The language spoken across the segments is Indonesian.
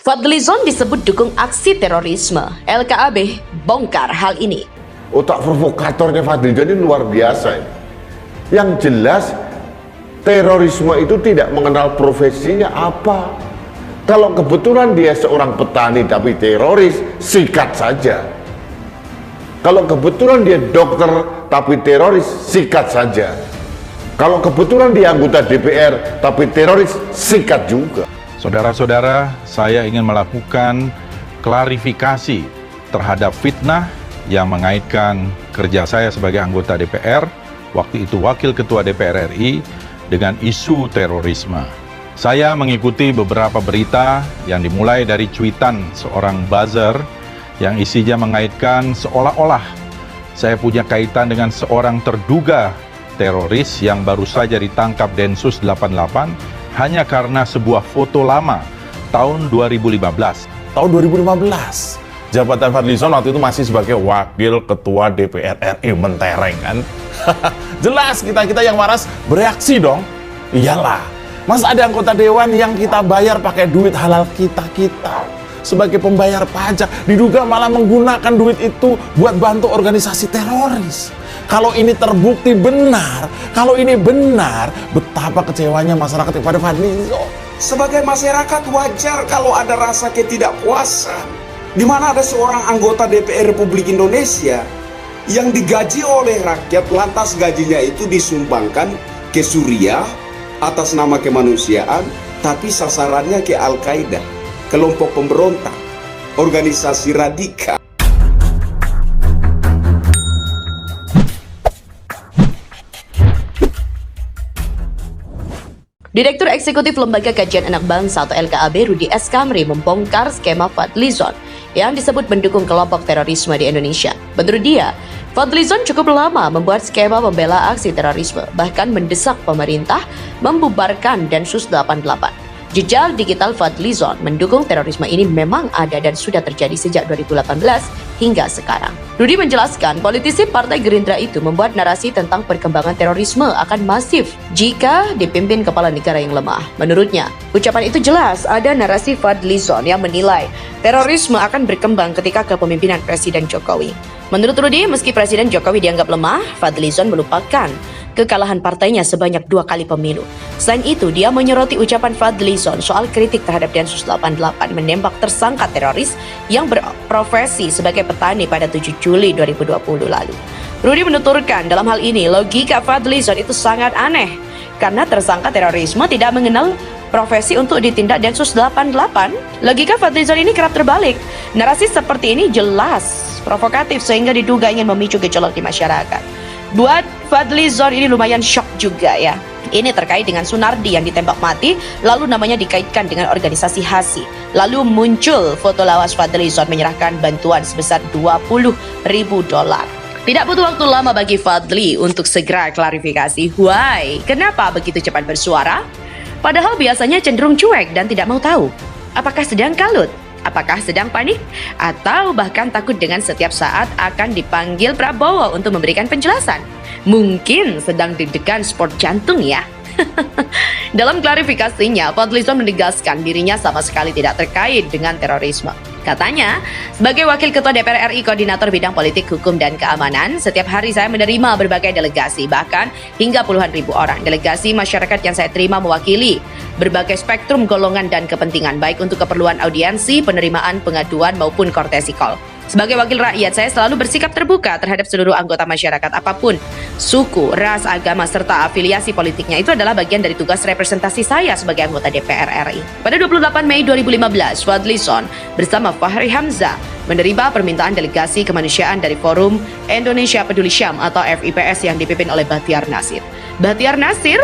Fadlizon disebut dukung aksi terorisme. LKAB bongkar hal ini. Otak provokatornya Fadlizon ini luar biasa. Yang jelas terorisme itu tidak mengenal profesinya apa. Kalau kebetulan dia seorang petani tapi teroris, sikat saja. Kalau kebetulan dia dokter tapi teroris, sikat saja. Kalau kebetulan dia anggota DPR tapi teroris, sikat juga. Saudara-saudara, saya ingin melakukan klarifikasi terhadap fitnah yang mengaitkan kerja saya sebagai anggota DPR, waktu itu Wakil Ketua DPR RI, dengan isu terorisme. Saya mengikuti beberapa berita yang dimulai dari cuitan seorang buzzer yang isinya mengaitkan seolah-olah saya punya kaitan dengan seorang terduga teroris yang baru saja ditangkap Densus 88 hanya karena sebuah foto lama tahun 2015. Tahun 2015, jabatan Fadlizon waktu itu masih sebagai Wakil Ketua DPR RI, mentereng kan? Jelas kita yang waras bereaksi dong. Iyalah, mas ada anggota dewan yang kita bayar pakai duit halal kita sebagai pembayar pajak, diduga malah menggunakan duit itu buat bantu organisasi teroris. Kalau ini terbukti benar, kalau ini benar, betapa kecewanya masyarakat kepada Fadlizon. Sebagai masyarakat wajar kalau ada rasa ketidakpuasan, di mana ada seorang anggota DPR Republik Indonesia yang digaji oleh rakyat, lantas gajinya itu disumbangkan ke Suriah atas nama kemanusiaan, tapi sasarannya ke Al-Qaeda, kelompok pemberontak, organisasi radikal. Direktur Eksekutif Lembaga Kajian Anak Bangsa atau LKAB Rudi S. Kamri membongkar skema Fadlizon yang disebut mendukung kelompok terorisme di Indonesia. Menurut dia, Fadlizon cukup lama membuat skema membela aksi terorisme, bahkan mendesak pemerintah membubarkan Densus 88. Jejak digital Fadlizon mendukung terorisme ini memang ada dan sudah terjadi sejak 2018 hingga sekarang. Rudi menjelaskan, politisi Partai Gerindra itu membuat narasi tentang perkembangan terorisme akan masif jika dipimpin kepala negara yang lemah. Menurutnya, ucapan itu jelas ada narasi Fadlizon yang menilai terorisme akan berkembang ketika kepemimpinan Presiden Jokowi. Menurut Rudi, meski Presiden Jokowi dianggap lemah, Fadlizon melupakan kekalahan partainya sebanyak 2 kali pemilu. Selain itu, dia menyoroti ucapan Fadlizon soal kritik terhadap Densus 88 menembak tersangka teroris yang berprofesi sebagai petani pada 7 Juli 2020 lalu. Rudi menuturkan, dalam hal ini logika Fadlizon itu sangat aneh karena tersangka terorisme tidak mengenal profesi untuk ditindak Densus 88. Logika Fadlizon ini kerap terbalik. Narasi seperti ini jelas provokatif sehingga diduga ingin memicu gejolak di masyarakat. Buat Fadlizon ini lumayan shock juga ya. Ini terkait dengan Sunardi yang ditembak mati, lalu namanya dikaitkan dengan organisasi HASI. Lalu muncul foto lawas Fadlizon menyerahkan bantuan sebesar $20.000. Tidak butuh waktu lama bagi Fadli untuk segera klarifikasi. Why? Kenapa begitu cepat bersuara? Padahal biasanya cenderung cuek dan tidak mau tahu. Apakah sedang kalut? Apakah sedang panik? Atau bahkan takut dengan setiap saat akan dipanggil Prabowo untuk memberikan penjelasan? Mungkin sedang deg-degan sport jantung ya. Dalam klarifikasinya, Fadlizon menegaskan dirinya sama sekali tidak terkait dengan terorisme. Katanya, sebagai Wakil Ketua DPR RI Koordinator Bidang Politik, Hukum, dan Keamanan, setiap hari saya menerima berbagai delegasi, bahkan hingga puluhan ribu orang. Delegasi masyarakat yang saya terima mewakili berbagai spektrum golongan dan kepentingan, baik untuk keperluan audiensi, penerimaan pengaduan, maupun courtesy call. Sebagai wakil rakyat, saya selalu bersikap terbuka terhadap seluruh anggota masyarakat apapun suku, ras, agama, serta afiliasi politiknya. Itu adalah bagian dari tugas representasi saya sebagai anggota DPR RI. Pada 28 Mei 2015, Fadlizon bersama Fahri Hamzah menerima permintaan delegasi kemanusiaan dari Forum Indonesia Peduli Syam atau FIPS yang dipimpin oleh Bahtiar Nasir. Bahtiar Nasir?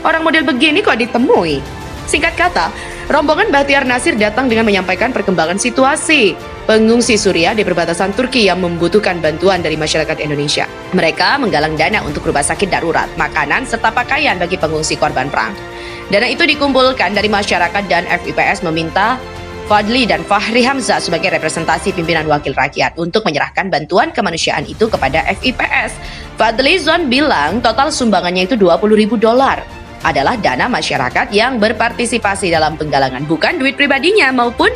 Orang model begini kok ditemui? Singkat kata, rombongan Bahtiar Nasir datang dengan menyampaikan perkembangan situasi pengungsi Suriah di perbatasan Turki yang membutuhkan bantuan dari masyarakat Indonesia. Mereka menggalang dana untuk rumah sakit darurat, makanan, serta pakaian bagi pengungsi korban perang. Dana itu dikumpulkan dari masyarakat dan FIPS meminta Fadli dan Fahri Hamzah sebagai representasi pimpinan wakil rakyat untuk menyerahkan bantuan kemanusiaan itu kepada FIPS. Fadlizon bilang total sumbangannya itu $20.000 adalah dana masyarakat yang berpartisipasi dalam penggalangan, bukan duit pribadinya maupun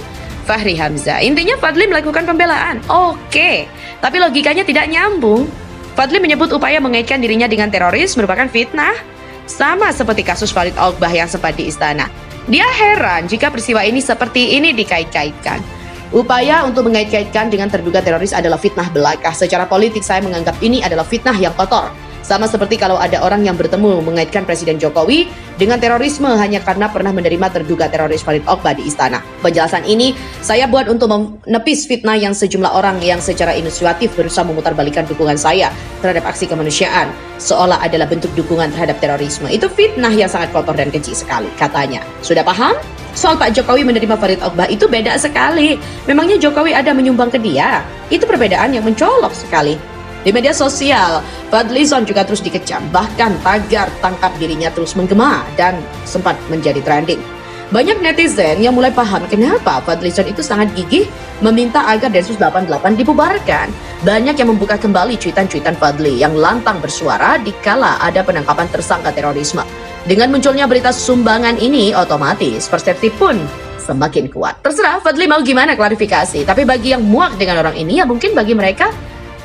Fahri Hamzah. Intinya Fadli melakukan pembelaan. Oke, tapi logikanya tidak nyambung. Fadli menyebut upaya mengaitkan dirinya dengan teroris merupakan fitnah. Sama seperti kasus Farid Alkbah yang sempat di istana. Dia heran jika peristiwa ini seperti ini dikait-kaitkan. Upaya untuk mengait-kaitkan dengan terduga teroris adalah fitnah belaka. Secara politik saya menganggap ini adalah fitnah yang kotor. Sama seperti kalau ada orang yang bertemu mengaitkan Presiden Jokowi dengan terorisme hanya karena pernah menerima terduga teroris Farid Alkbah di istana. Penjelasan ini saya buat untuk menepis fitnah yang sejumlah orang yang secara inisiatif berusaha memutarbalikkan dukungan saya terhadap aksi kemanusiaan seolah adalah bentuk dukungan terhadap terorisme. Itu fitnah yang sangat kotor dan keji sekali, katanya. Sudah paham? Soal Pak Jokowi menerima Farid Alkbah itu beda sekali. Memangnya Jokowi ada menyumbang ke dia? Itu perbedaan yang mencolok sekali. Di media sosial, Fadlizon juga terus dikecam, bahkan tagar tangkap dirinya terus menggema dan sempat menjadi trending. Banyak netizen yang mulai paham kenapa Fadlizon itu sangat gigih meminta agar Densus 88 dibubarkan. Banyak yang membuka kembali cuitan-cuitan Fadli yang lantang bersuara dikala ada penangkapan tersangka terorisme. Dengan munculnya berita sumbangan ini, otomatis persepsi pun semakin kuat. Terserah Fadli mau gimana klarifikasi, tapi bagi yang muak dengan orang ini, ya mungkin bagi mereka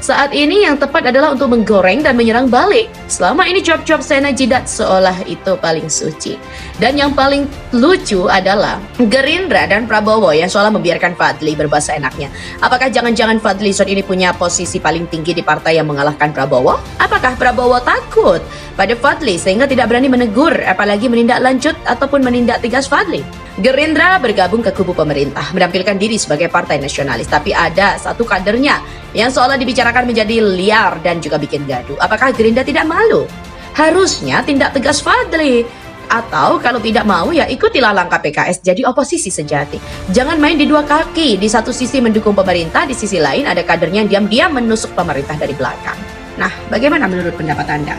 saat ini yang tepat adalah untuk menggoreng dan menyerang balik. Selama ini job-job Sena Jidat seolah itu paling suci. Dan yang paling lucu adalah Gerindra dan Prabowo yang seolah membiarkan Fadli berbahasa enaknya. Apakah jangan-jangan Fadlizon ini punya posisi paling tinggi di partai yang mengalahkan Prabowo? Apakah Prabowo takut pada Fadli sehingga tidak berani menegur, apalagi menindaklanjut ataupun menindak tegas Fadli? Gerindra bergabung ke kubu pemerintah, menampilkan diri sebagai partai nasionalis, tapi ada satu kadernya yang seolah dibicarakan menjadi liar dan juga bikin gaduh. Apakah Gerindra tidak malu? Harusnya tindak tegas Fadli. Atau kalau tidak mau ya ikutilah langkah PKS jadi oposisi sejati. Jangan main di dua kaki, di satu sisi mendukung pemerintah, di sisi lain ada kadernya yang diam-diam menusuk pemerintah dari belakang. Nah, bagaimana menurut pendapat Anda?